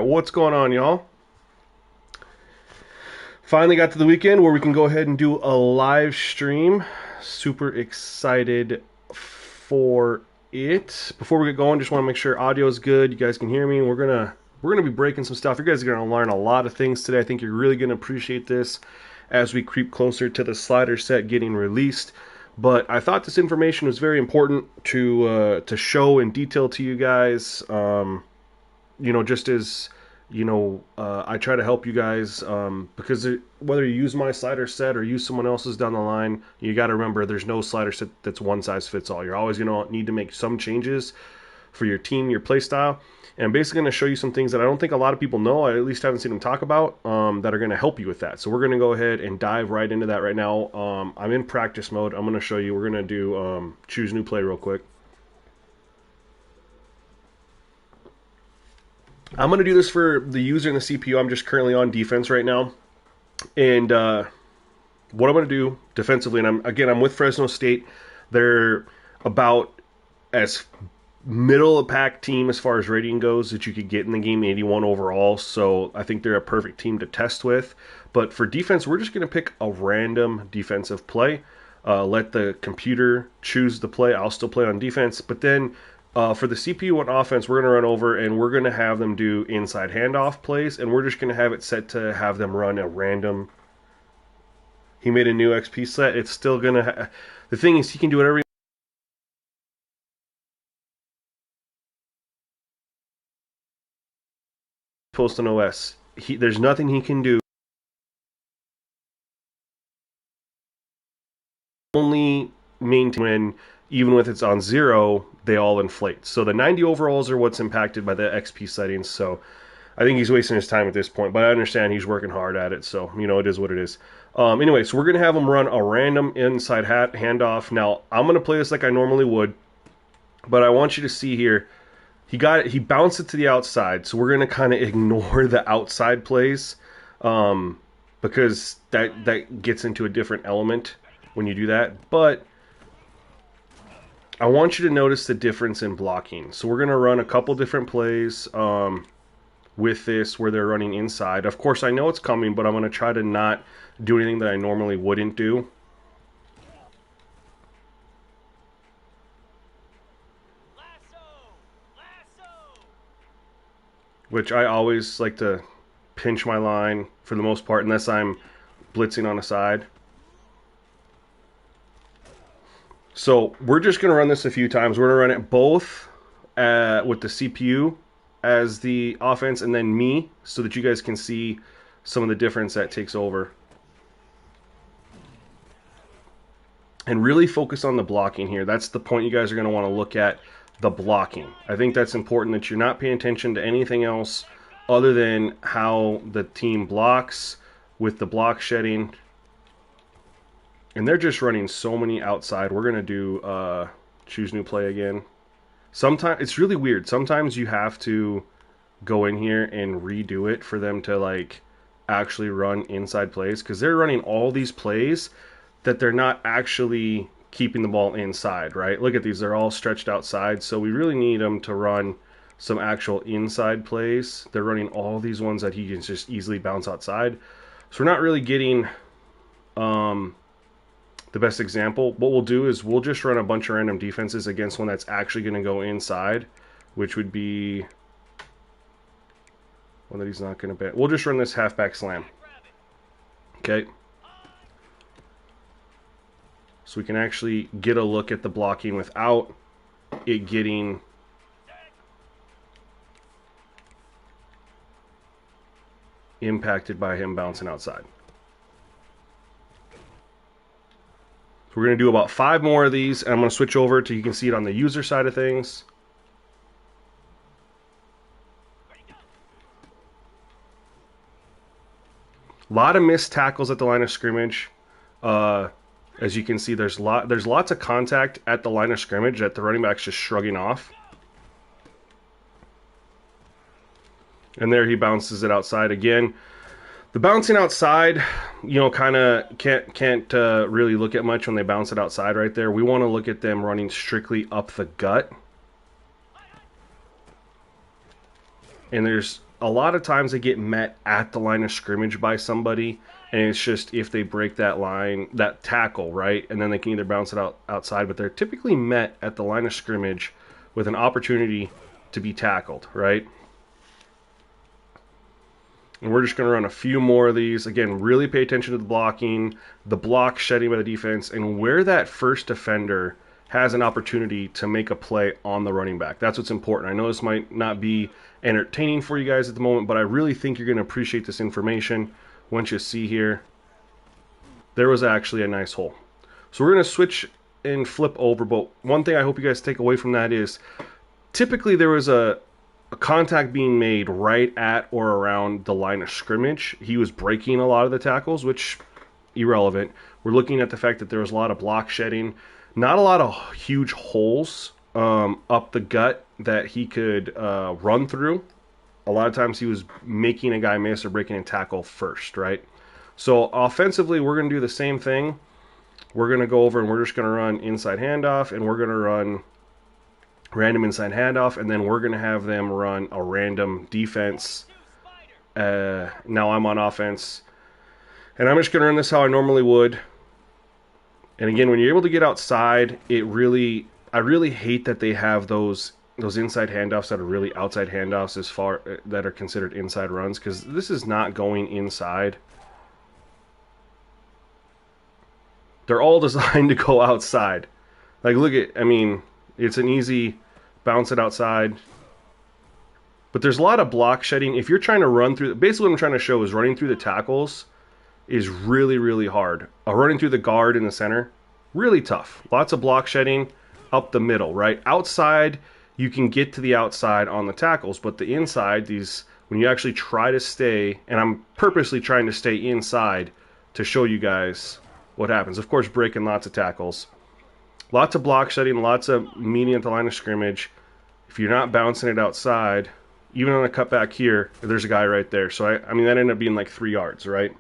what's going on, y'all? Finally got to the weekend where we can go ahead and do a live stream. Super excited for it. Before we get going, just want to make sure audio is good. You guys can hear me. We're gonna be breaking some stuff. You guys are gonna learn a lot of things today. I think you're really gonna appreciate this as we creep closer to the slider set getting released. But I thought this information was very important to show in detail to you guys. Just as I try to help you guys because whether you use my slider set or use someone else's down the line, you got to remember there's no slider set that's one size fits all. You're always going to need to make some changes for your team, your play style. And I'm basically going to show you some things that I don't think a lot of people know. I at least haven't seen them talk about that are going to help you with that. So we're going to go ahead and dive right into that right now. I'm in practice mode. I'm going to show you. We're going to do choose new play real quick. I'm going to do this for the user and the CPU. I'm just currently on defense right now. And what I'm going to do defensively, and I'm with Fresno State. They're about as middle of pack team as far as rating goes that you could get in the game, 81 overall. So I think they're a perfect team to test with. But for defense, we're just going to pick a random defensive play. Let the computer choose the play. I'll still play on defense. But then for the CPU on offense, we're going to run over and we're going to have them do inside handoff plays. And we're just going to have it set to have them run a random. He made a new XP set. It's still going to... The thing is, he can do whatever he post on OS. There's nothing he can do. Only maintain when, even with it's on 0, they all inflate. So the 90 overalls are what's impacted by the XP settings. So I think he's wasting his time at this point, but I understand he's working hard at it. So, it is what it is. Anyway, so we're going to have him run a random inside handoff. Now, I'm going to play this like I normally would, but I want you to see here. He bounced it to the outside, so we're going to kind of ignore the outside plays because that gets into a different element when you do that. But I want you to notice the difference in blocking. So we're going to run a couple different plays with this where they're running inside. Of course, I know it's coming, but I'm going to try to not do anything that I normally wouldn't do. Which I always like to pinch my line for the most part, unless I'm blitzing on a side. So we're just going to run this a few times. We're going to run it both with the CPU as the offense and then me, so that you guys can see some of the difference that takes over. And really focus on the blocking here. That's the point you guys are going to want to look at, the blocking. I think that's important, that you're not paying attention to anything else other than how the team blocks with the block shedding. And they're just running so many outside. We're going to do choose new play again. Sometimes it's really weird. Sometimes you have to go in here and redo it for them to actually run inside plays, because they're running all these plays that they're not actually keeping the ball inside, right? Look at these. They're all stretched outside. So we really need them to run some actual inside plays. They're running all these ones that he can just easily bounce outside. So we're not really getting the best example. What we'll do is we'll just run a bunch of random defenses against one that's actually going to go inside, which would be one that he's not going to bet. We'll just run this halfback slam. Okay. So we can actually get a look at the blocking without it getting impacted by him bouncing outside. So we're going to do about 5 more of these, and I'm going to switch over to, you can see it on the user side of things. A lot of missed tackles at the line of scrimmage. As you can see, there's lots of contact at the line of scrimmage that the running back's just shrugging off. And there he bounces it outside again. The bouncing outside, kind of can't really look at much when they bounce it outside right there. We want to look at them running strictly up the gut. And there's a lot of times they get met at the line of scrimmage by somebody, and it's just if they break that line, that tackle, right, and then they can either bounce it outside, but they're typically met at the line of scrimmage with an opportunity to be tackled, right? And we're just going to run a few more of these. Again, really pay attention to the blocking, the block shedding by the defense, and where that first defender has an opportunity to make a play on the running back. That's what's important. I know this might not be entertaining for you guys at the moment, but I really think you're going to appreciate this information once you see here. There was actually a nice hole. So we're going to switch and flip over, but one thing I hope you guys take away from that is typically there was a contact being made right at or around the line of scrimmage. He was breaking a lot of the tackles, which irrelevant. We're looking at the fact that there was a lot of block shedding, not a lot of huge holes up the gut that he could run through. A lot of times he was making a guy miss or breaking a tackle first, right? So offensively, we're going to do the same thing. We're going to go over and we're just going to run inside handoff, and we're going to run random inside handoff, and then we're going to have them run a random defense. Now I'm on offense, and I'm just going to run this how I normally would. And again, when you're able to get outside, I really hate that they have those inside handoffs that are really outside handoffs as far that are considered inside runs, because this is not going inside. They're all designed to go outside. Like, look at, I mean, it's an easy bounce it outside. But there's a lot of block shedding. If you're trying to run through, basically what I'm trying to show is running through the tackles is really, really hard. Running through the guard in the center, really tough. Lots of block shedding up the middle, right? Outside, you can get to the outside on the tackles, but the inside, when you actually try to stay, and I'm purposely trying to stay inside to show you guys what happens. Of course, breaking lots of tackles. Lots of block shedding, lots of meeting at the line of scrimmage. If you're not bouncing it outside, even on a cutback here, there's a guy right there. So, I mean, that ended up being like 3 yards, right?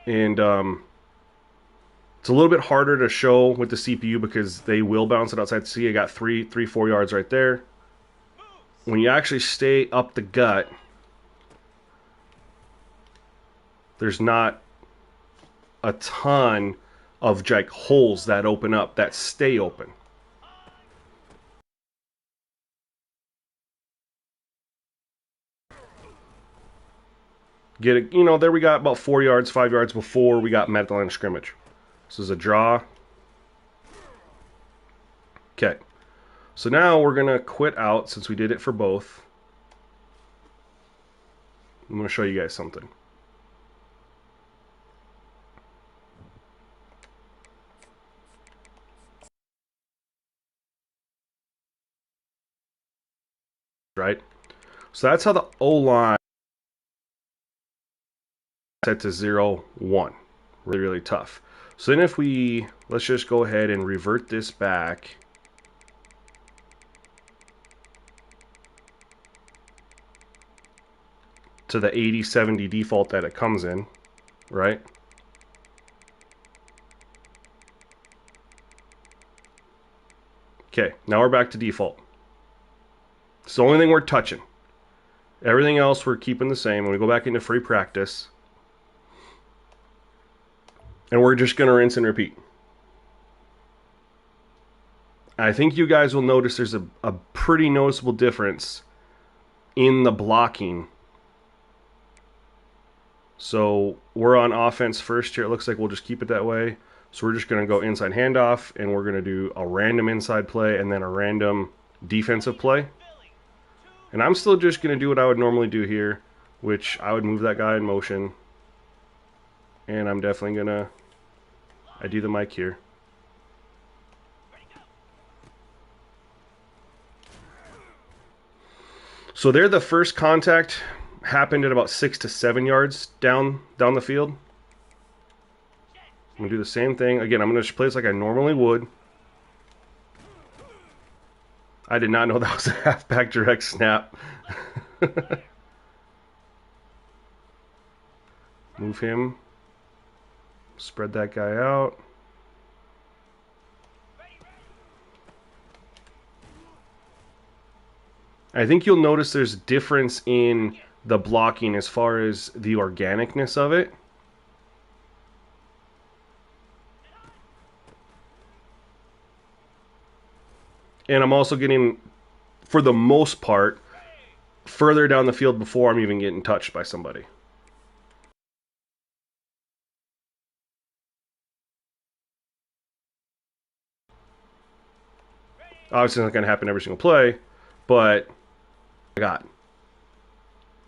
And it's a little bit harder to show with the CPU because they will bounce it outside. See, I got 4 yards right there. When you actually stay up the gut, there's not a ton of like holes that open up, that stay open. Get it, you know, there we got about 4 yards, 5 yards before we got met at the line of scrimmage. This is a draw. Okay. So now we're going to quit out since we did it for both. I'm going to show you guys something. Right? So that's how the O-line set to 0-1. Really, really tough. So then if let's just go ahead and revert this back. To the 80-70 default that it comes in, right? Okay, now we're back to default. It's the only thing we're touching. Everything else we're keeping the same. When we go back into free practice, and we're just going to rinse and repeat. I think you guys will notice there's a pretty noticeable difference in the blocking. So we're on offense first here. It looks like we'll just keep it that way. So we're just going to go inside handoff, and we're going to do a random inside play and then a random defensive play. And I'm still just going to do what I would normally do here, which I would move that guy in motion. And I'm definitely going to ID the mic here. So there, the first contact happened at about 6 to 7 yards down the field. I'm going to do the same thing. Again, I'm going to just play this like I normally would. I did not know that was a halfback direct snap. Move him. Spread that guy out. I think you'll notice there's a difference in the blocking as far as the organicness of it. And I'm also getting, for the most part, further down the field before I'm even getting touched by somebody. Obviously, it's not going to happen every single play, but I got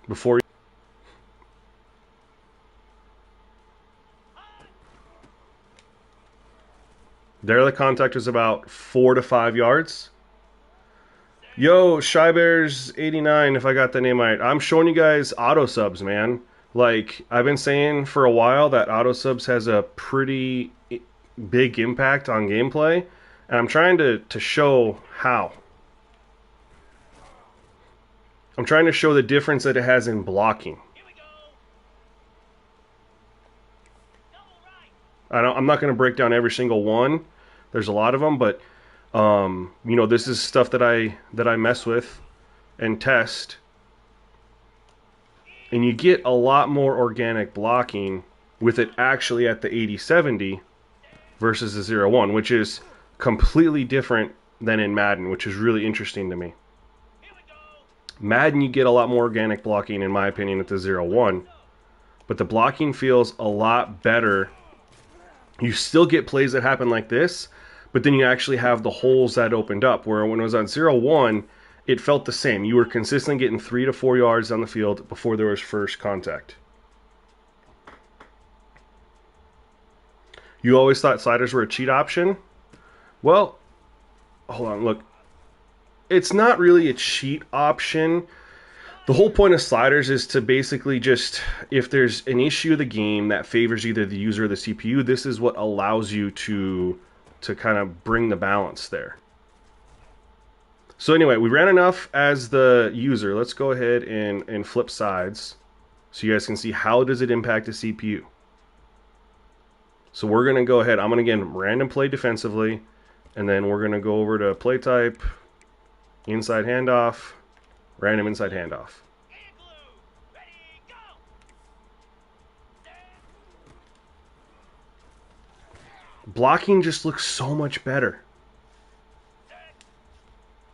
before. There, the contact is about 4 to 5 yards. Yo, Shy Bears 89, if I got the name right. I'm showing you guys auto subs, man. Like, I've been saying for a while that auto subs has a pretty big impact on gameplay, and I'm trying to show how. I'm trying to show the difference that it has in blocking. I'm not going to break down every single one. There's a lot of them, but you know, this is stuff that I mess with and test, and you get a lot more organic blocking with it actually at the 80-70 versus the 0-1, which is completely different than in Madden, which is really interesting to me. Madden, you get a lot more organic blocking, in my opinion, at the 0-1, but the blocking feels a lot better. You still get plays that happen like this, but then you actually have the holes that opened up, where when it was on 0-1, it felt the same. You were consistently getting 3 to 4 yards down the field before there was first contact. You always thought sliders were a cheat option? Well, hold on, look. It's not really a cheat option. The whole point of sliders is to basically just, if there's an issue of the game that favors either the user or the CPU, this is what allows you to kind of bring the balance there. So anyway, we ran enough as the user. Let's go ahead and flip sides so you guys can see how does it impact the CPU. So we're going to go ahead. I'm going to, again, random play defensively, and then we're going to go over to play type, inside handoff, random inside handoff. Blocking just looks so much better.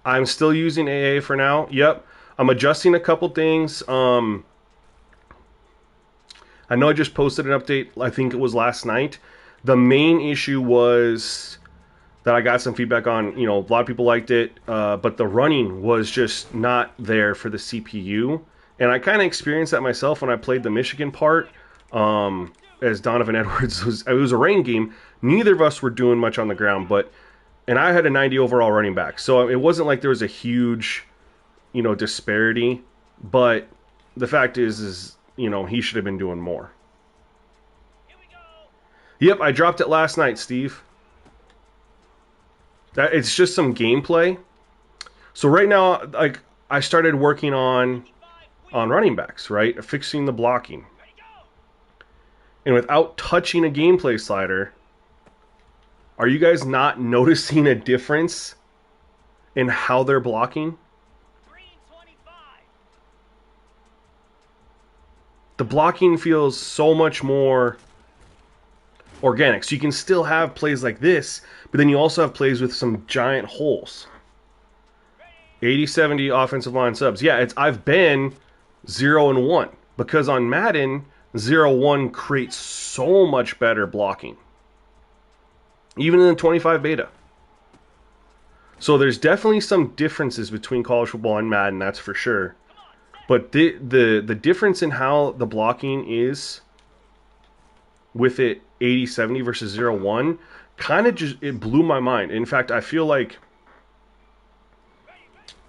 I'm still using AA for now. Yep. I'm adjusting a couple things. I know I just posted an update, I think it was last night. The main issue was that I got some feedback on, you know, a lot of people liked it, but the running was just not there for the CPU. And I kind of experienced that myself when I played the Michigan part, as Donovan Edwards it was a rain game. Neither of us were doing much on the ground, and I had a 90 overall running back. So it wasn't like there was a huge, you know, disparity, but the fact is, you know, he should have been doing more. Yep, I dropped it last night, Steve. It's just some gameplay. So right now, like, I started working on running backs, right? Fixing the blocking. And without touching a gameplay slider, are you guys not noticing a difference in how they're blocking? The blocking feels so much more organic. So you can still have plays like this, but then you also have plays with some giant holes. 80-70 offensive line subs. Yeah, I've been 0-1 because on Madden, 0-1 creates so much better blocking. Even in the 25 beta. So there's definitely some differences between college football and Madden, that's for sure. But the difference in how the blocking is with it 80-70 versus 0-1 kind of just, it blew my mind. In fact, I feel like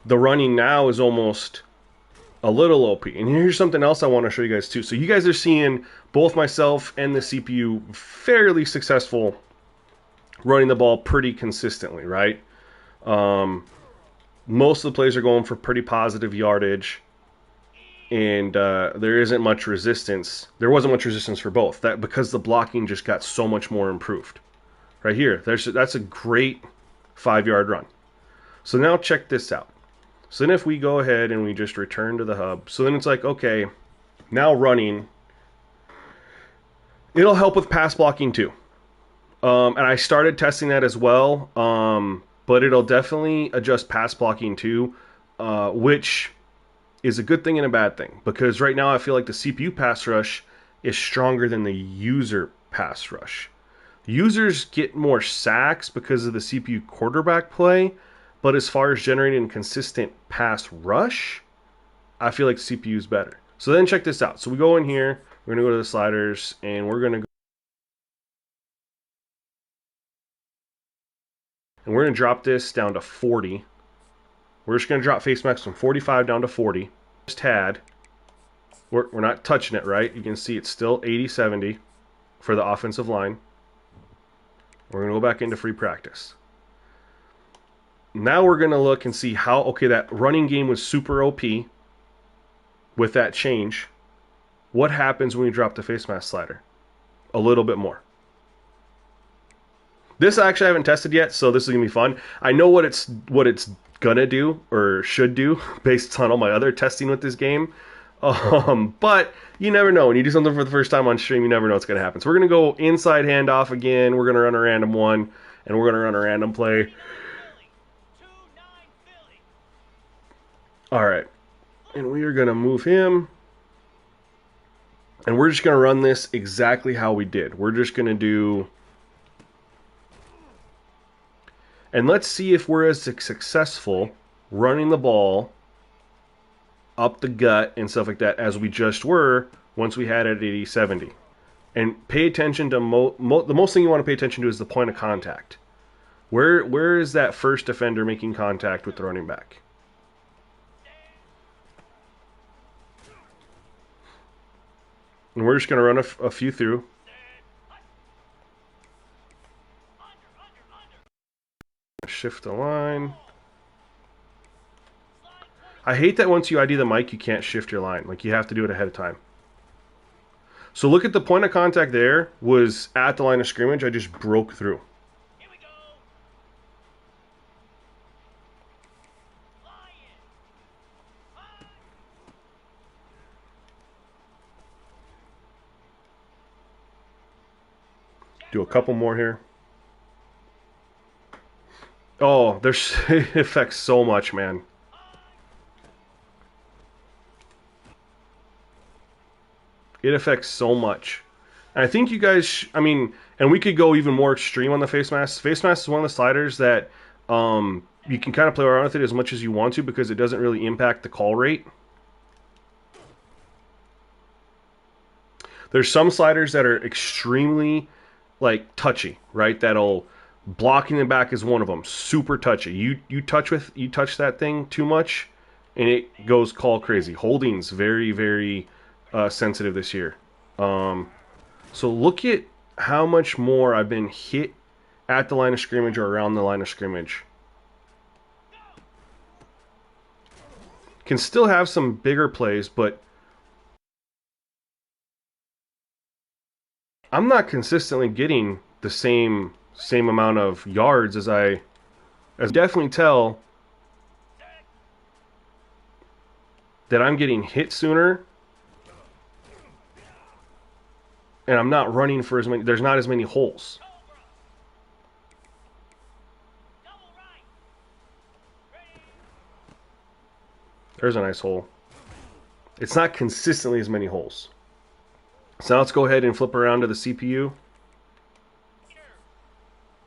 the running now is almost a little OP. And here's something else I want to show you guys too. So you guys are seeing both myself and the CPU fairly successful running the ball pretty consistently, right? Most of the plays are going for pretty positive yardage, and there isn't much resistance. There wasn't much resistance for both. That because the blocking just got so much more improved. Right here, that's a great 5-yard run. So now check this out. So then if we go ahead and we just return to the hub, so then it's like, okay, now running, it'll help with pass blocking too. And I started testing that as well, but it'll definitely adjust pass blocking too, which is a good thing and a bad thing. Because right now I feel like the CPU pass rush is stronger than the user pass rush. Users get more sacks because of the CPU quarterback play, but as far as generating consistent pass rush, I feel like CPU is better. So then check this out. So we go in here, we're going to go to the sliders, and we're going to drop this down to 40. We're just going to drop face mask from 45 down to 40. Just had. We're not touching it, right? You can see it's still 80-70 for the offensive line. We're going to go back into free practice. Now we're going to look and see how, okay, that running game was super OP with that change. What happens when we drop the face mask slider? A little bit more. This actually I haven't tested yet, so this is going to be fun. I know what it's going to do or should do based on all my other testing with this game. But you never know. When you do something for the first time on stream, you never know what's going to happen. So we're going to go inside handoff again. We're going to run a random one, and we're going to run a random play. All right. And we are going to move him. And we're just going to run this exactly how we did. We're just going to do... And let's see if we're as successful running the ball up the gut and stuff like that as we just were once we had it at 80-70. And pay attention to the most thing you want to pay attention to is the point of contact. Where is that first defender making contact with the running back? And we're just going to run a few through. Shift the line. I hate that once you ID the mic, you can't shift your line. Like, you have to do it ahead of time. So look at the point of contact there was at the line of scrimmage. I just broke through. Here we go. Do a couple more here. Oh, there's it affects so much, man. It affects so much. And I think you guys, I mean, and we could go even more extreme on the face mask. Face mask is one of the sliders that you can kind of play around with it as much as you want to because it doesn't really impact the call rate. There's some sliders that are extremely, like, touchy, right? That'll... Blocking the back is one of them. Super touchy. You touch that thing too much, and it goes call crazy. Holding's very, very sensitive this year. So look at how much more I've been hit at the line of scrimmage or around the line of scrimmage. Can still have some bigger plays, but I'm not consistently getting the same amount of yards as I definitely tell that I'm getting hit sooner and I'm not running for as many, there's not as many holes. There's a nice hole. It's not consistently as many holes. So now let's go ahead and flip around to the CPU.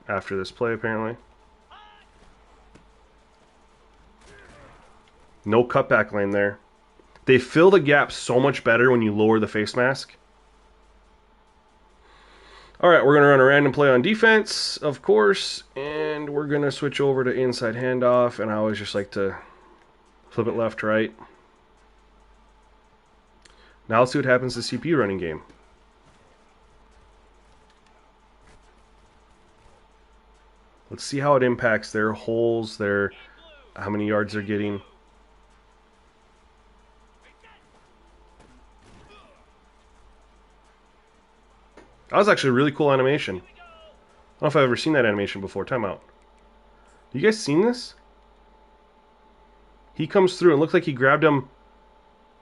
After this play, apparently. No cutback lane there. They fill the gap so much better when you lower the face mask. Alright, we're going to run a random play on defense, of course, and we're going to switch over to inside handoff, and I always just like to flip it left, right. Now let's see what happens to the CPU running game. Let's see how it impacts their holes, how many yards they're getting. That was actually a really cool animation. I don't know if I've ever seen that animation before. Time out. You guys seen this? He comes through and looks like he grabbed him.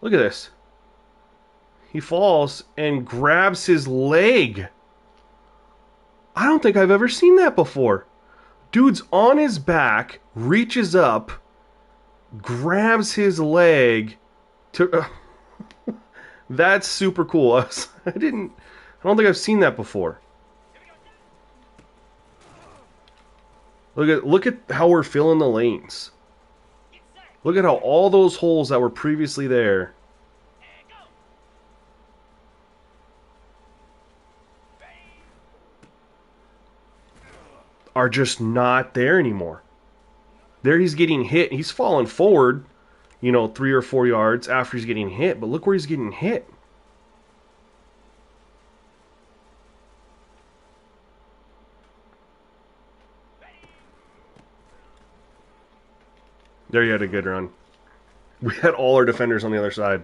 Look at this. He falls and grabs his leg. I don't think I've ever seen that before. Dude's on his back, reaches up, grabs his leg to. That's super cool. I don't think I've seen that before. Look at how we're filling the lanes. Look at how all those holes that were previously there are just not there anymore. There he's getting hit. He's falling forward, 3 or 4 yards after he's getting hit. But look where he's getting hit. There you had a good run. We had all our defenders on the other side.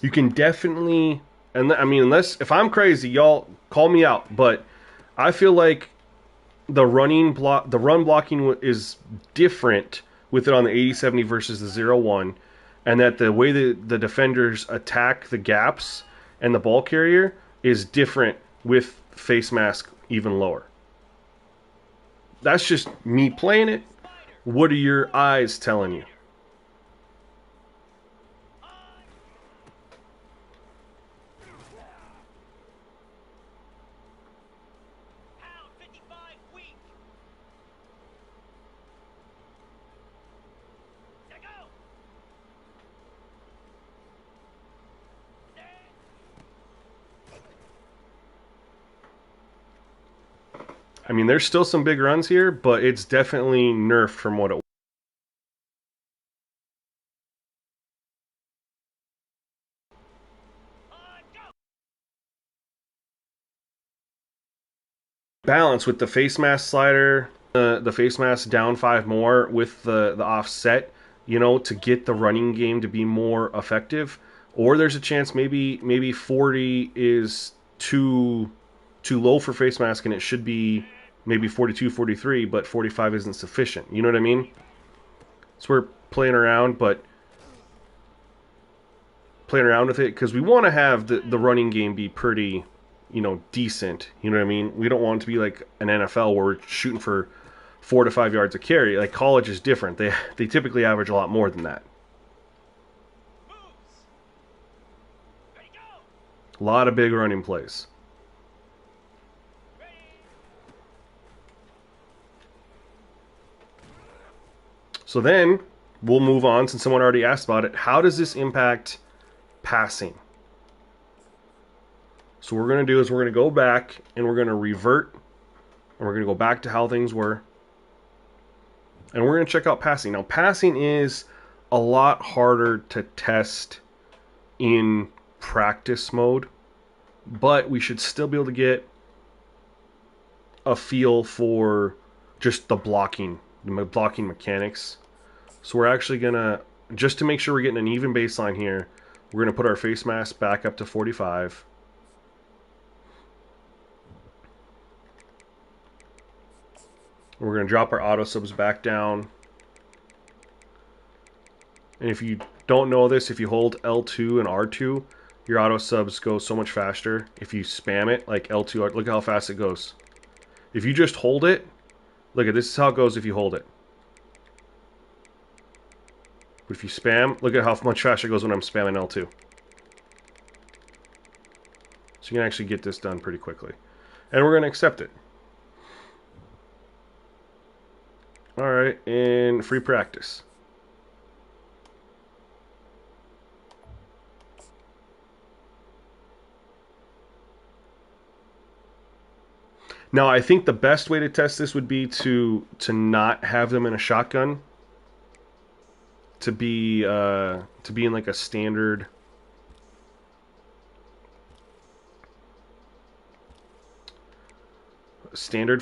You can definitely, and I mean, unless if I'm crazy, y'all call me out. But I feel like the run blocking is different with it on the 80-70 versus the 0-1, and that the way the defenders attack the gaps and the ball carrier is different with face mask even lower. That's just me playing it. What are your eyes telling you? I mean, there's still some big runs here, but it's definitely nerfed from what it was. Balance with the face mask slider, the face mask down 5 more with the offset, to get the running game to be more effective. Or there's a chance maybe 40 is too low for face mask and it should be maybe 42, 43, but 45 isn't sufficient. You know what I mean? So we're playing around with it because we want to have the running game be pretty, decent. You know what I mean? We don't want it to be like an NFL where we're shooting for 4 to 5 yards a carry. Like college is different. They typically average a lot more than that. A lot of big running plays. So then we'll move on, since someone already asked about it. How does this impact passing? So what we're going to do is we're going to go back and we're going to revert and we're going to go back to how things were. And we're going to check out passing. Now, passing is a lot harder to test in practice mode, but we should still be able to get a feel for just the blocking mechanics. So we're actually going to, just to make sure we're getting an even baseline here, we're going to put our face mask back up to 45. We're going to drop our auto subs back down. And if you don't know this, if you hold L2 and R2, your auto subs go so much faster. If you spam it, like L2, look at how fast it goes. If you just hold it, look at this is how it goes if you hold it. But if you spam, look at how much faster it goes when I'm spamming L2. So you can actually get this done pretty quickly. And we're going to accept it. Alright, and free practice. Now, I think the best way to test this would be to not have them in a shotgun. To be in like a standard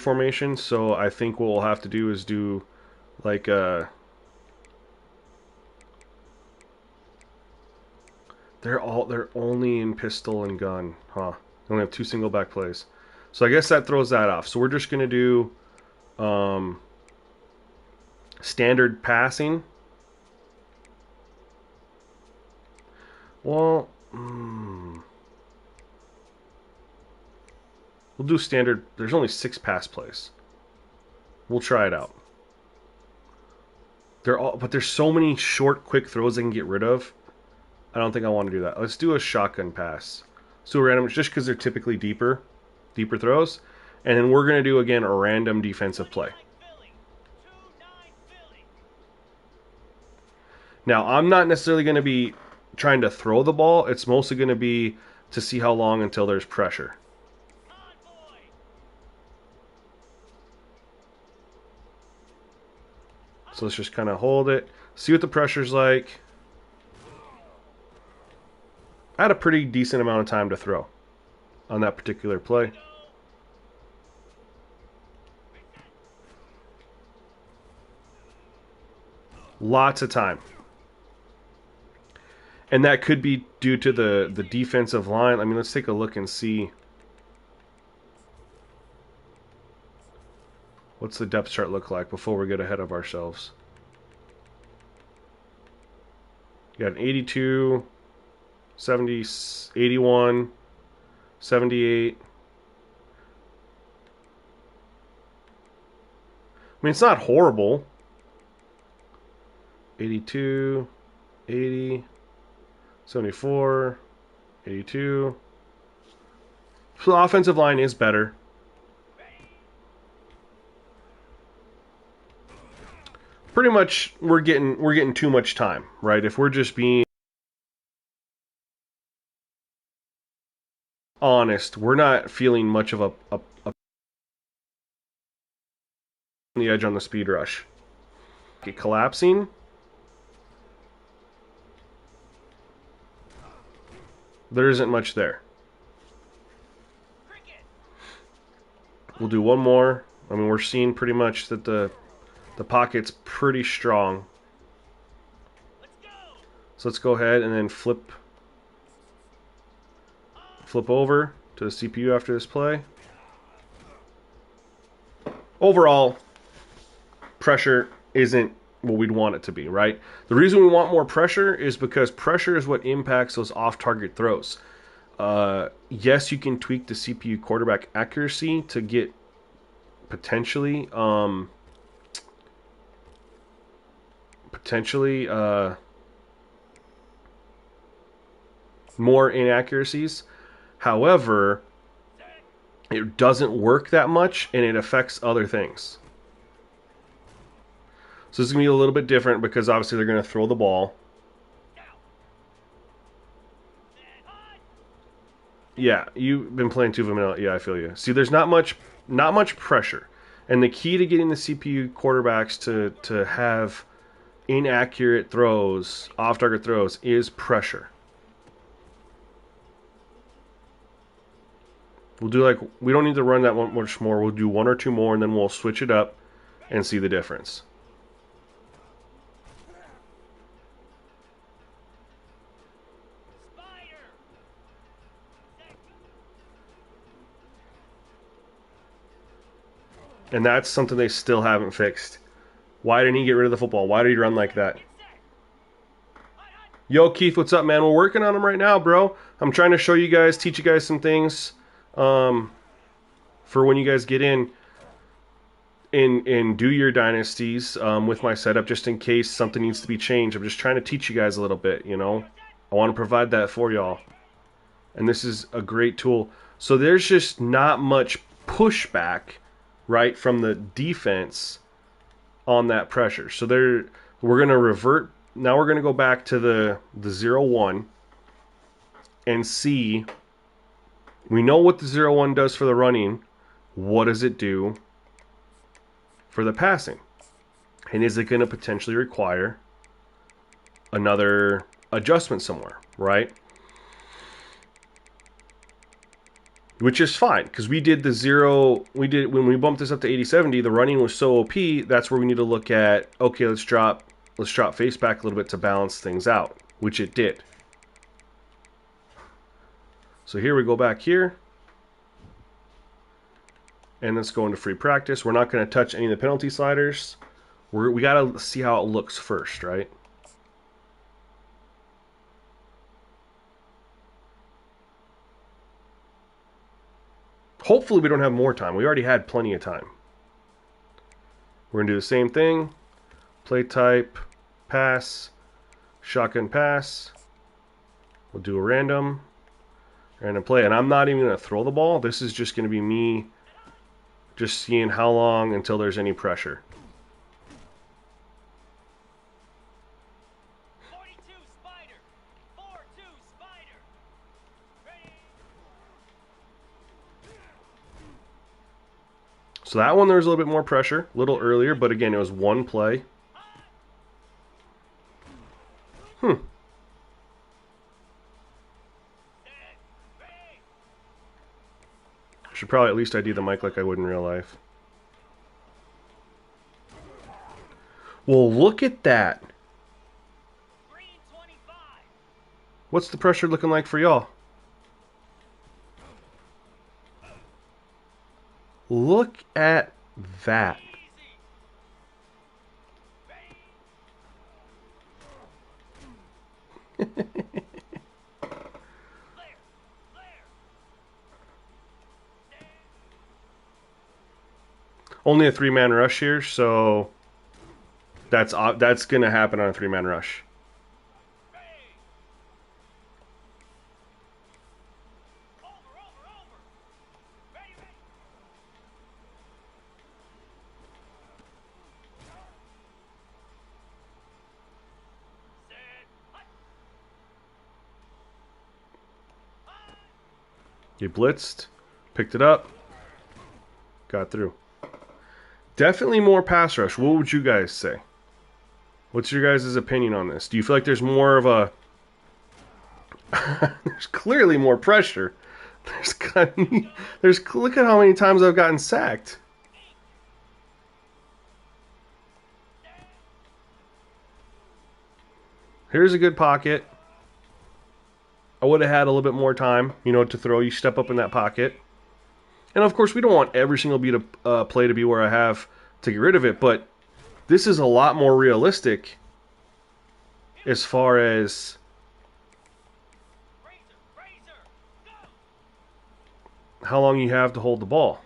formation. So I think what we'll have to do is do like a. They're only in pistol and gun, huh? We only have 2 single back plays. So I guess that throws that off. So we're just going to do standard passing. Well, we'll do standard. There's only 6 pass plays. We'll try it out. But there's so many short, quick throws they can get rid of. I don't think I want to do that. Let's do a shotgun pass. Let's do a random, just because they're typically deeper throws. And then we're going to do, again, a random defensive play. Now, I'm not necessarily going to be trying to throw the ball. It's mostly going to be to see how long until there's pressure. So let's just kind of hold it. See what the pressure's like. I had a pretty decent amount of time to throw on that particular play. Lots of time. And that could be due to the defensive line. I mean, let's take a look and see. What's the depth chart look like before we get ahead of ourselves? You got an 82, 70, 81, 78. I mean, it's not horrible. 82, 80, 74, 82. So the offensive line is better. Pretty much we're getting too much time, right? If we're just being honest, we're not feeling much of a the edge on the speed rush. Okay, collapsing. There isn't much there. We'll do one more. I mean, we're seeing pretty much that the pocket's pretty strong. So let's go ahead and then flip over to the CPU after this play. Overall, pressure isn't what we'd want it to be, right? The reason we want more pressure is because pressure is what impacts those off-target throws. Yes, you can tweak the CPU quarterback accuracy to get potentially more inaccuracies. However, it doesn't work that much, and it affects other things. So this is going to be a little bit different because obviously they're going to throw the ball. Yeah, you've been playing too vanilla. Yeah, I feel you. See, there's not much pressure. And the key to getting the CPU quarterbacks to have inaccurate throws, off-target throws, is pressure. We'll do we don't need to run that one much more. We'll do 1 or 2 more, and then we'll switch it up and see the difference. And that's something they still haven't fixed. Why didn't he get rid of the football? Why did he run like that? Yo, Keith, what's up, man? We're working on them right now, bro. I'm trying to show you guys, teach you guys some things for when you guys get in and do your dynasties with my setup, just in case something needs to be changed. I'm just trying to teach you guys a little bit, you know. I want to provide that for y'all. And this is a great tool. So there's just not much pushback, right, from the defense on that pressure. So we're going to revert. Now we're going to go back to the 0-1 and see. We know what the 0-1 does for the running. What does it do for the passing? And is it going to potentially require another adjustment somewhere, right? Which is fine, because we did the 0, when we bumped this up to 80-70, the running was so OP, that's where we need to look at, okay, let's drop face back a little bit to balance things out, which it did. So here we go back here. And let's go into free practice. We're not going to touch any of the penalty sliders. We got to see how it looks first, right? Hopefully we don't have more time. We already had plenty of time. We're going to do the same thing. Play type, pass, shotgun pass. We'll do a random play. And I'm not even going to throw the ball. This is just going to be me just seeing how long until there's any pressure. So that one, there was a little bit more pressure, a little earlier, but again, it was one play. Should probably at least ID the mic like I would in real life. Well, look at that. What's the pressure looking like for y'all? Look at that. Only a 3-man rush here, so that's going to happen on a 3-man rush. He blitzed, picked it up, got through. Definitely more pass rush. What would you guys say? What's your guys' opinion on this? Do you feel like there's more of a... There's clearly more pressure. Look at how many times I've gotten sacked. Here's a good pocket. I would have had a little bit more time, to throw. You step up in that pocket. And of course, we don't want every single beat of play to be where I have to get rid of it, but this is a lot more realistic as far as how long you have to hold the ball.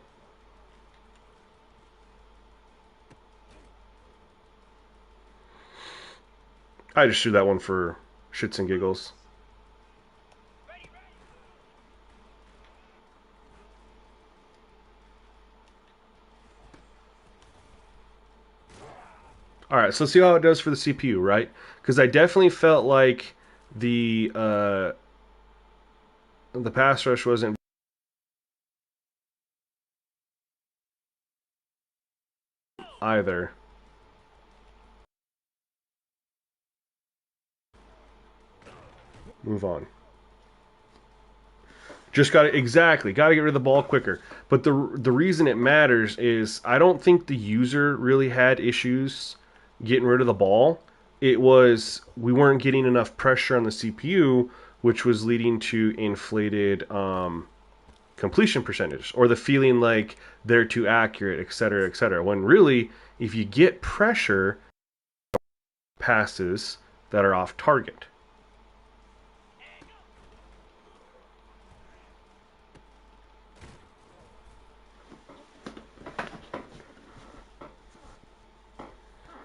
I just threw that one for shits and giggles. All right, so let's see how it does for the CPU, right? Because I definitely felt like the pass rush wasn't either. Move on. Just got to get rid of the ball quicker. But the reason it matters is I don't think the user really had issues getting rid of the ball. It was we weren't getting enough pressure on the CPU, which was leading to inflated completion percentage or the feeling like they're too accurate, etc., etc. When really, if you get pressure, passes that are off target.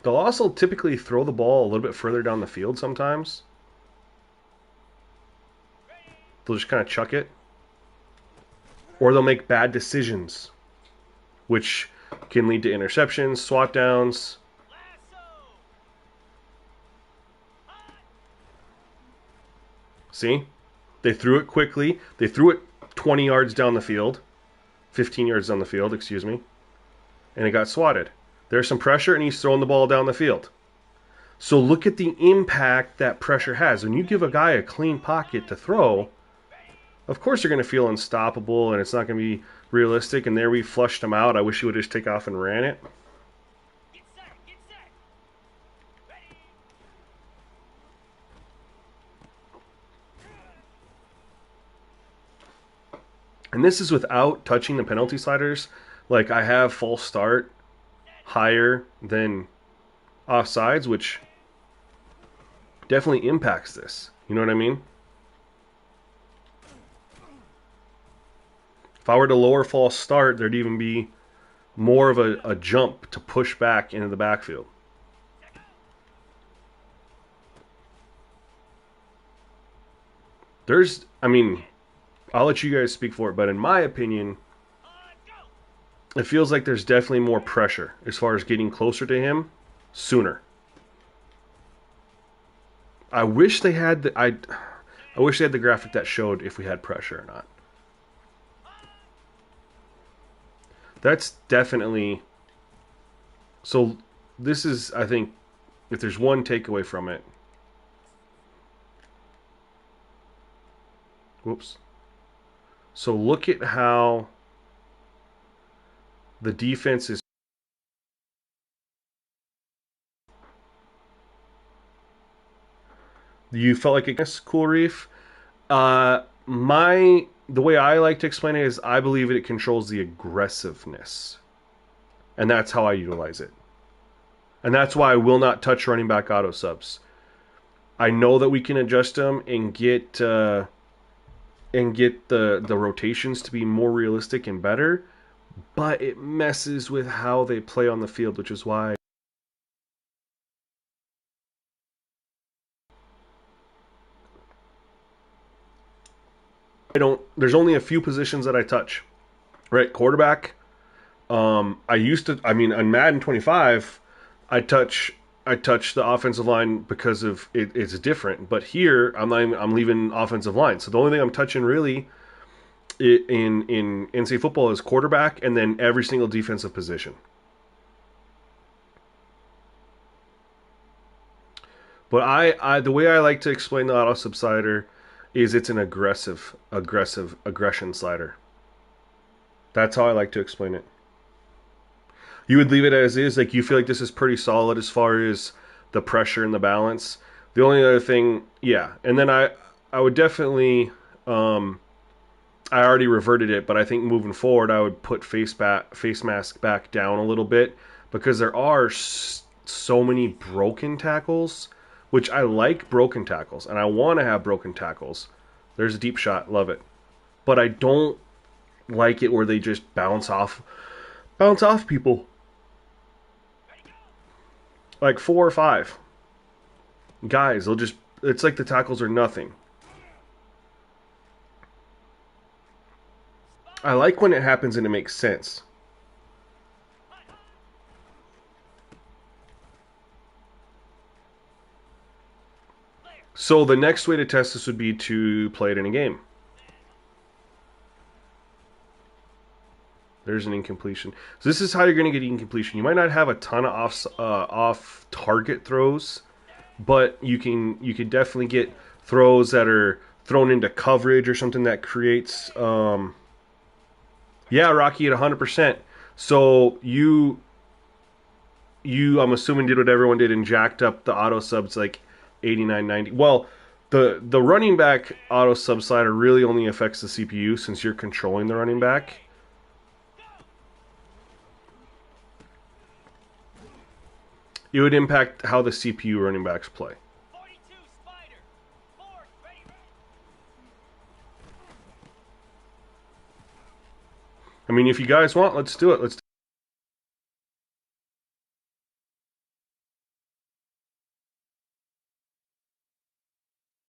They'll also typically throw the ball a little bit further down the field sometimes. They'll just kind of chuck it. Or they'll make bad decisions, which can lead to interceptions, swat downs. See? They threw it quickly. They threw it 20 yards down the field. 15 yards down the field, excuse me. And it got swatted. There's some pressure, and he's throwing the ball down the field. So look at the impact that pressure has. When you give a guy a clean pocket to throw, of course you're going to feel unstoppable, and it's not going to be realistic. And there we flushed him out. I wish he would just take off and ran it. And this is without touching the penalty sliders. Like I have false start higher than offsides, which definitely impacts this. You know what I mean? If I were to lower false start, there'd even be more of a jump to push back into the backfield. I mean, I'll let you guys speak for it, but in my opinion, it feels like there's definitely more pressure as far as getting closer to him sooner. I wish they had I wish they had the graphic that showed if we had pressure or not. That's definitely so. This is, I think, if there's one takeaway from it. Whoops. So look at how the defense is. You felt like it, Cool Reef. The way I like to explain it is I believe it controls the aggressiveness, and that's how I utilize it. And that's why I will not touch running back auto subs. I know that we can adjust them and get the rotations to be more realistic and better, but it messes with how they play on the field, which is why I don't. There's only a few positions that I touch. Right, quarterback. I used to. I mean, on Madden 25, I touch the offensive line because of it's different. But here, I'm leaving offensive line. So the only thing I'm touching really in NCAA football is quarterback, and then every single defensive position. But I the way I like to explain the auto subsider is it's an aggression slider. That's how I like to explain it. You would leave it as is, like you feel like this is pretty solid as far as the pressure and the balance. The only other thing, yeah, and then I would definitely I already reverted it, but I think moving forward I would put face mask back down a little bit because there are so many broken tackles, which I like broken tackles and I want to have broken tackles. There's a deep shot, love it, but I don't like it where they just bounce off people like 4 or 5 guys. They'll just it's like the tackles are nothing. I like when it happens and it makes sense. So the next way to test this would be to play it in a game. There's an incompletion. So this is how you're going to get incompletion. You might not have a ton of off target throws, but you can definitely get throws that are thrown into coverage or something that creates. Yeah, Rocky at 100%. So you I'm assuming did what everyone did and jacked up the auto subs like 89, 90. Well, the running back auto sub slider really only affects the CPU since you're controlling the running back. It would impact how the CPU running backs play. I mean, if you guys want, let's do it. Let's